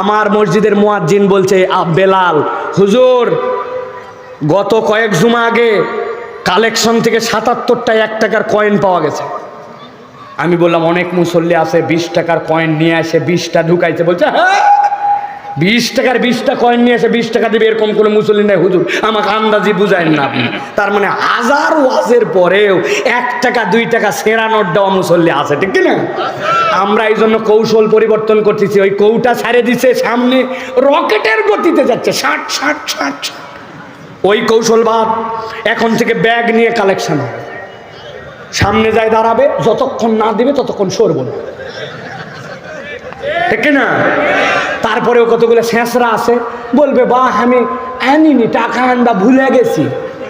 আমার মসজিদের মুয়াজ্জিন বলছে, বেলাল হুজুর গত কয়েক জুমা আগে কালেকশন থেকে 77টা 1 টাকার কয়েন পাওয়া গেছে। আমি বললাম অনেক মুসল্লি আছে 20 টাকার কয়েন নিয়ে আসে 20টা ঢুকাইছে। বলছে হ্যাঁ 20 টাকার 20টা কয়েন নিয়ে এসে 20 টাকা দিবে এরকম কোনো মুসল্লি নাই হুজুর, আমাকে আন্দাজি বুঝায়েন না আপনি। তার মানে হাজার ওয়াজের পরেও 1 টাকা 2 টাকা সেরা নোট দেওয়া মুসল্লি আছে, ঠিক না? আমরা এই জন্য কৌশল পরিবর্তন করতেছি। ওই কৌটা ছাড়ে দিছে, সামনে রকেটের গতিতে যাচ্ছে 60 60 60। ওই কৌশল বাদ, এখন থেকে ব্যাগ নিয়ে কালেকশন হবে। সামনে যায় দাঁড়াবে, যতক্ষণ না দিবে ততক্ষণ সরব না, ঠিক না? তারপরেও কতগুলো শেষরা আছে বলবে বাহ আমি আনিনি, টাকা আনবা ভুলে গেছি,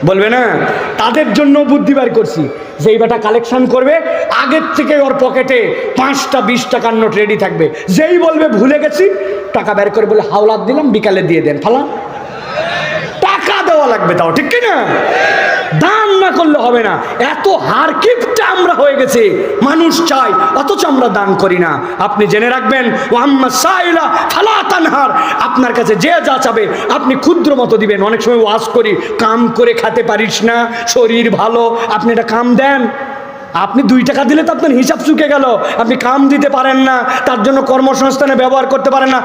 বলবে না? তাদের জন্য বুদ্ধি বার করছি যে এই বেটা কালেকশন করবে, আগের থেকে ওর পকেটে 5টা 20 টাকার নোট রেডি থাকবে। যেই বলবে ভুলে গেছি, টাকা বের করে বলে হাওলাত দিলাম, বিকালে দিয়ে দেন, ফালা টাকা দেওয়া লাগবে তাও, ঠিক না? দান না করলে হবে না। এত হারকিপটা আমরা হয়ে গেছে, মানুষ চাই অথচ আমরা দান করি না। আপনি জেনে রাখবেন, ওয়াম্মা সাইলা ফালা তানহার, আপনার কাছে যে যা চাবে আপনি ক্ষুদ্র মতো দিবেন। অনেক সময় ওয়াজ করি, কাম করে খেতে পারিস না, শরীর ভালো, আপনি এটা কাম দেন। আপনি 2 টাকা দিলে তো আপনার হিসাব চুকে গেল। আপনি কাম দিতে পারেন না, তার জন্য কর্মসংস্থানে ব্যবহার করতে পারেন না।